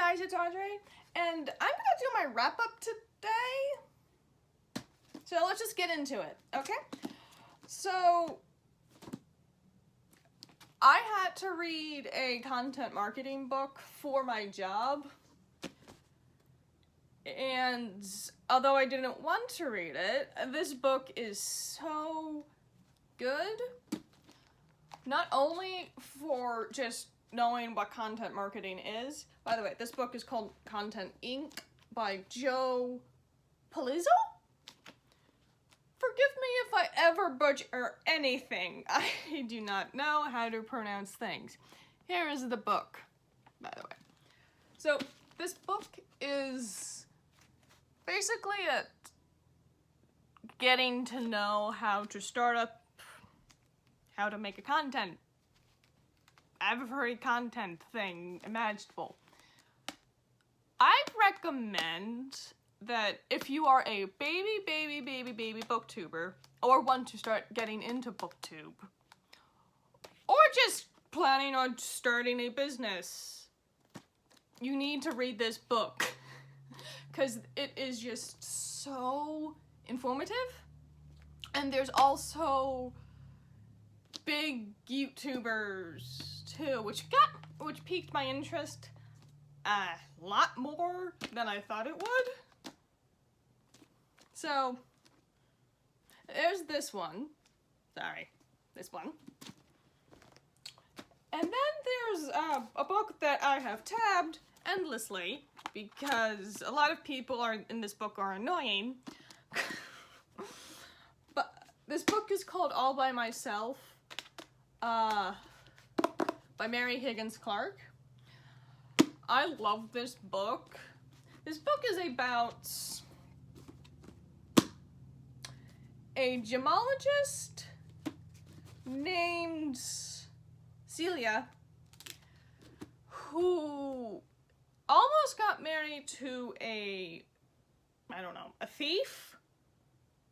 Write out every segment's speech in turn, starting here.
guys, it's Andre, and I'm gonna do my wrap-up today. So let's just get into it, okay? So, I had to read a content marketing book for my job, and although I didn't want to read it, this book is so good. Not only for just knowing what content marketing is. By the way, this book is called Content Inc. by Joe Palizzo? Forgive me if I ever butcher anything. I do not know how to pronounce things. Here is the book, by the way. So, this book is basically getting to know how to start up, how to make a content, every content thing imaginable. I recommend that if you are a baby booktuber, or want to start getting into booktube, or just planning on starting a business, you need to read this book, because it is just so informative, and there's also big YouTubers too, which piqued my interest a lot more than I thought it would. So, there's this one. Sorry, this one. And then there's a book that I have tabbed endlessly because a lot of people in this book are annoying. But this book is called All by Myself, by Mary Higgins Clark. I love this book. This book is about a gemologist named Celia who almost got married to a thief?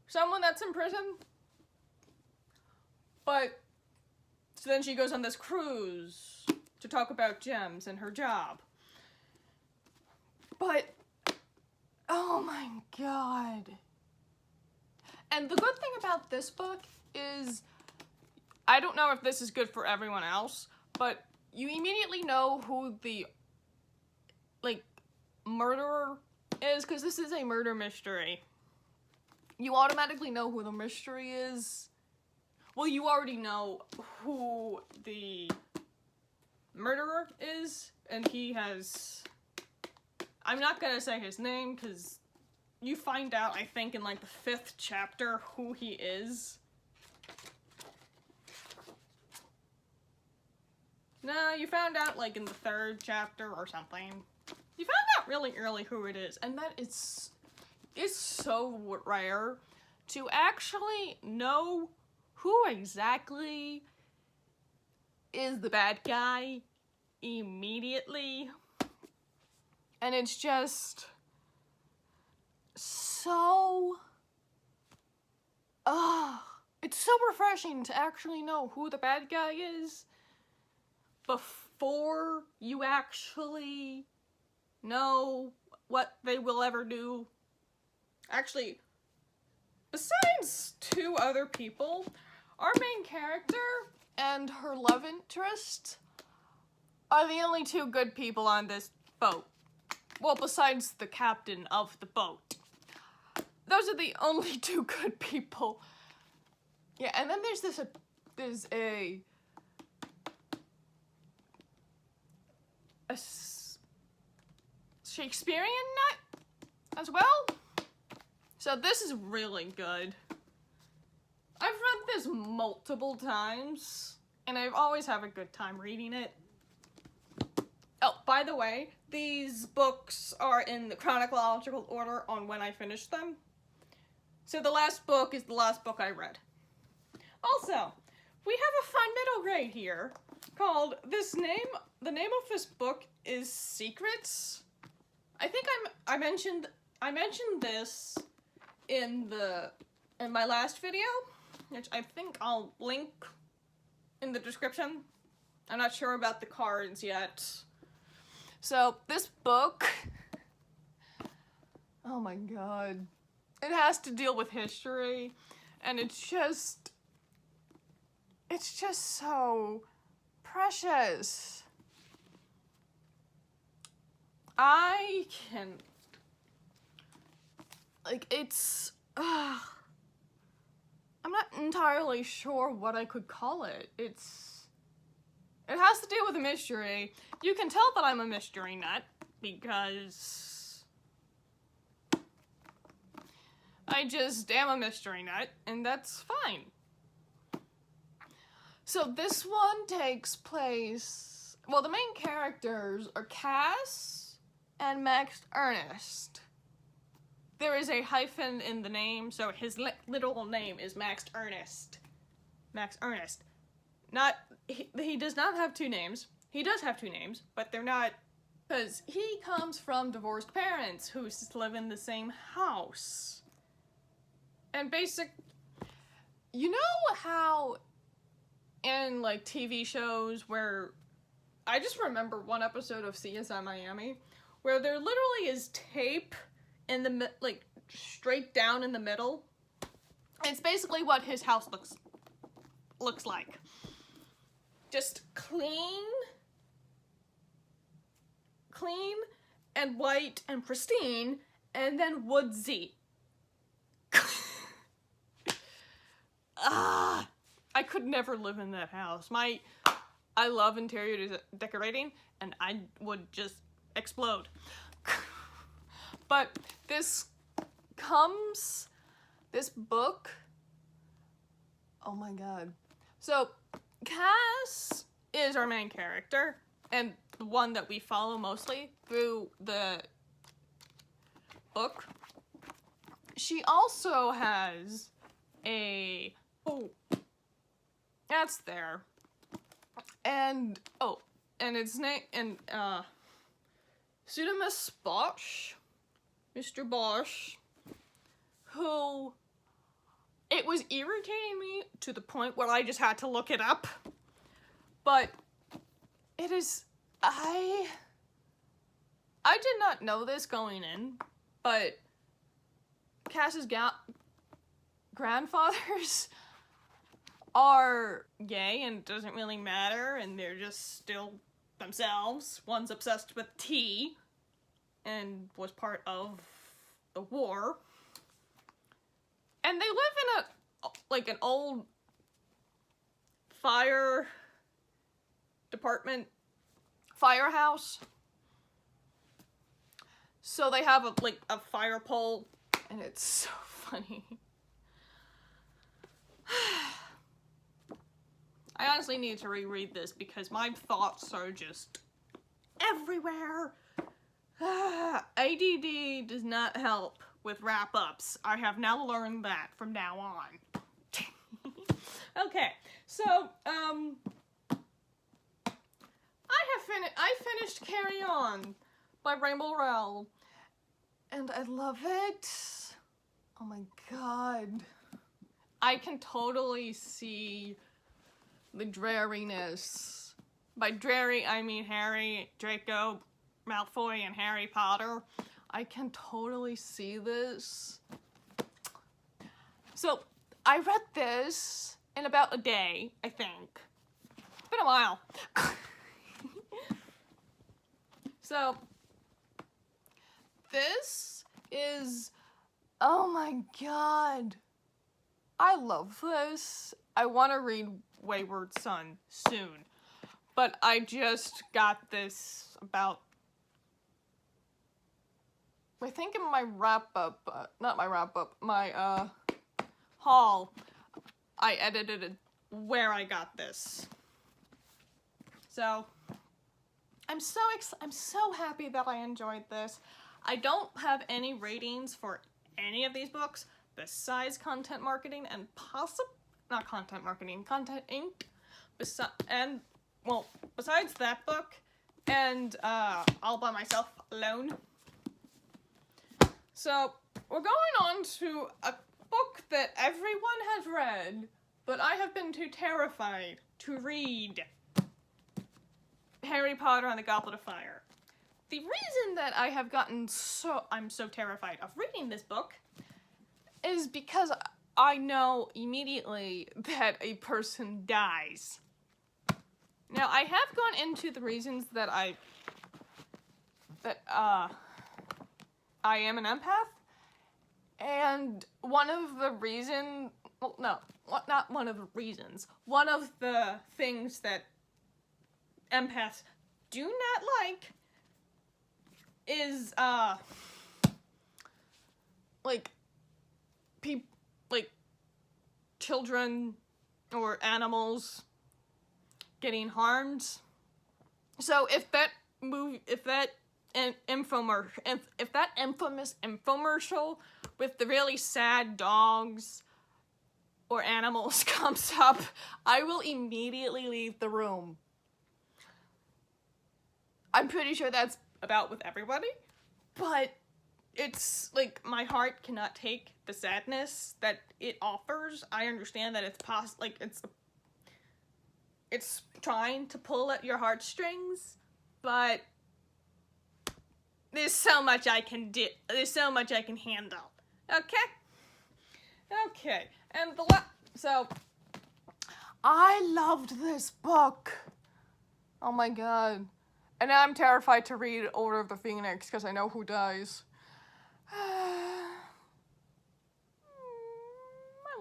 Someone that's in prison? But so then she goes on this cruise to talk about gems and her job. But, oh my god. And the good thing about this book is, I don't know if this is good for everyone else, but you immediately know who the, murderer is, because this is a murder mystery. You automatically know who the mystery is. Well, you already know who the murderer is, and he has... I'm not gonna say his name, because you find out, I think, in, the 5th chapter who he is. No, you found out, in the 3rd chapter or something. You found out really early who it is, and that is so rare to actually know who exactly is the bad guy immediately. And it's just so, it's so refreshing to actually know who the bad guy is before you actually know what they will ever do. Actually, besides 2 other people, our main character and her love interest are the only 2 good people on this boat. Well, besides the captain of the boat. Those are the only 2 good people. Yeah, and then there's a Shakespearean nut as well. So this is really good. I've read this multiple times, and I've always have a good time reading it. Oh, by the way, these books are in the chronological order on when I finished them. So the last book is the last book I read. Also, we have a fun middle grade here called the name of this book is Secrets. I think I mentioned this in my last video, which I think I'll link in the description. I'm not sure about the cards yet. So this book, oh my god, it has to deal with history, and it's just so precious. I can, like, it's, I'm not entirely sure what I could call it. It has to deal with a mystery. You can tell that I'm a mystery nut because I just am a mystery nut, and that's fine. So this one takes place, well, the main characters are Cass and Max Ernest. There is a hyphen in the name, so his literal name is Max Ernest. Max Ernest. He does not have two names. He does have two names, but they're not, because he comes from divorced parents who live in the same house. And you know how in, like, TV shows where, I just remember one episode of CSI Miami, where there literally is tape in the, like, straight down in the middle. It's basically what his house looks like. Just clean and white and pristine, and then woodsy. I could never live in that house. I love interior decorating, and I would just explode. But this book, oh my god. So, Cass is our main character, and the one that we follow mostly through the book. She also has that's there. And its name, and Pseudomus Bosch, Mr. Bosch, who, it was irritating me to the point where I just had to look it up. But it is, I did not know this going in, but Cass's grandfathers are gay, and it doesn't really matter, and they're just still themselves. One's obsessed with tea and was part of the war. And they live in an old fire department firehouse. So they have a fire pole, and it's so funny. I honestly need to reread this because my thoughts are just everywhere. ADD does not help with wrap-ups. I have now learned that from now on. Okay, so, I finished Carry On by Rainbow Rowell, and I love it. Oh my god. I can totally see the dreariness. By dreary, I mean Harry, Draco, Malfoy, and Harry Potter. I can totally see this. So, I read this in about a day, I think. It's been a while. So, this is, oh my god. I love this. I want to read Wayward Son soon, but I just got this about, I think in my wrap-up, not my wrap-up, my, haul, I edited it where I got this. So, I'm so happy that I enjoyed this. I don't have any ratings for any of these books besides Content Marketing and not Content Marketing, Content Inc. Besides that book and All By Myself Alone. So, we're going on to a book that everyone has read, but I have been too terrified to read. Harry Potter and the Goblet of Fire. the reason that I'm so terrified of reading this book is because I know immediately that a person dies. Now, I have gone into the reasons that I am an empath, and one of the reasons, well, no, not one of the reasons, one of the things that empaths do not like is, like children or animals getting harmed. So if that infamous infomercial with the really sad dogs or animals comes up, I will immediately leave the room. I'm pretty sure that's about with everybody, but it's like my heart cannot take the sadness that it offers. I understand that it's trying to pull at your heartstrings, but there's so much I can do. There's so much I can handle. Okay. And so I loved this book. Oh my god. And now I'm terrified to read Order of the Phoenix because I know who dies. I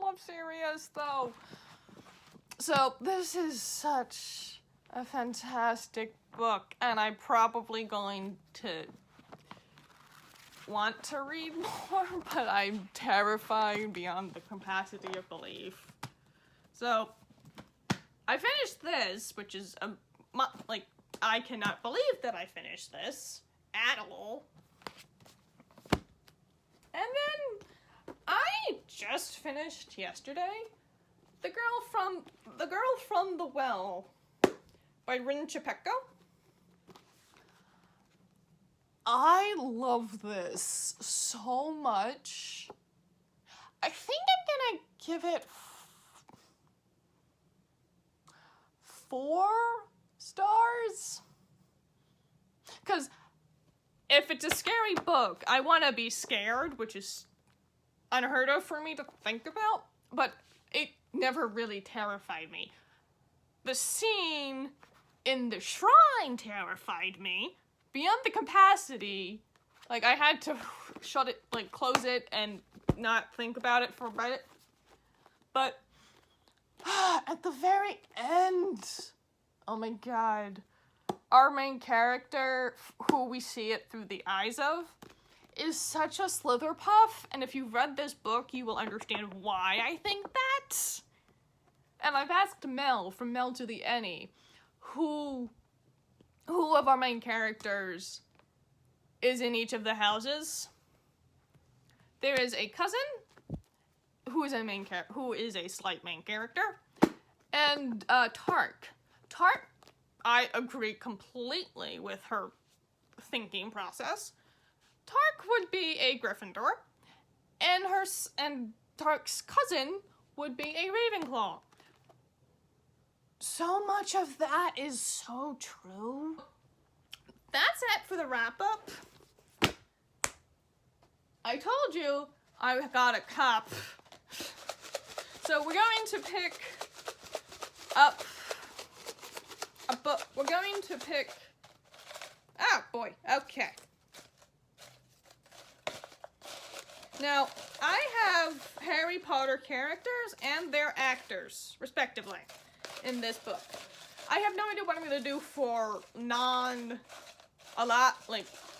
love Sirius though. So this is such a fantastic book, and I'm probably going to want to read more, but I'm terrified beyond the capacity of belief. So I finished this, which is I cannot believe that I finished this at all. And then I just finished yesterday The Girl from the Well by Rin Chapeko. I love this so much. I think I'm gonna give it 4 stars. Because if it's a scary book, I want to be scared, which is unheard of for me to think about, but it never really terrified me. The scene in the shrine terrified me beyond the capacity. Like, I had to shut it, close it and not think about it for a bit. But at the very end, oh my god, our main character, who we see it through the eyes of, is such a Slitherpuff, and if you've read this book, you will understand why I think that. And I've asked Mel, from Mel to the Any, who of our main characters is in each of the houses. There is a cousin, who is a slight main character, and Tark. Tark, I agree completely with her thinking process. Tark would be a Gryffindor, and Tark's cousin would be a Ravenclaw. So much of that is so true. That's it for the wrap-up. I told you I got a cup. So we're going to pick up a book. We're going to pick... Oh, boy. Okay. Now, I have Harry Potter characters and their actors, respectively, in this book. I have no idea what I'm going to do for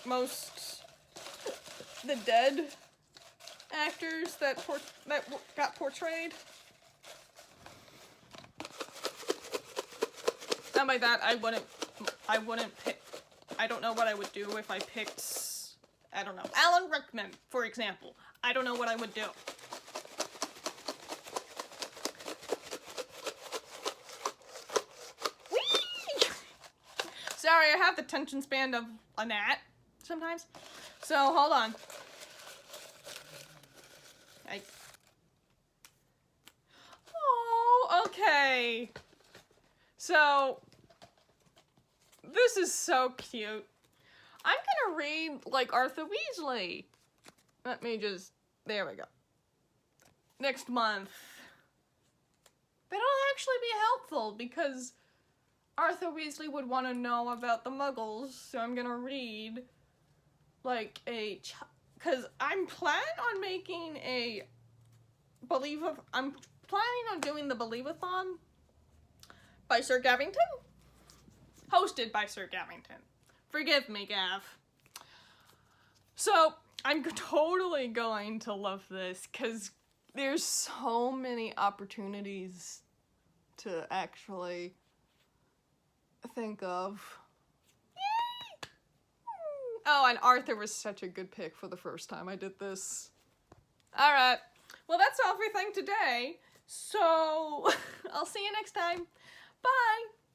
most the dead actors that got portrayed. And by that, I wouldn't pick, I don't know what I would do if I picked, I don't know, Alan Rickman, for example. I don't know what I would do. Whee! Sorry, I have the attention span of a gnat sometimes. So, hold on. Oh, okay. So, this is so cute. I'm gonna read like Arthur Weasley. Let me just, there we go. Next month. That'll actually be helpful because Arthur Weasley would want to know about the Muggles, so I'm gonna read like because I'm planning on making I'm planning on doing the Believe-a-thon by Sir Gavington, hosted by Sir Gavington. Forgive me, Gav. So I'm totally going to love this because there's so many opportunities to actually think of. Yay! Oh, and Arthur was such a good pick for the first time I did this. Alright, well that's all for Think today, so I'll see you next time. Bye!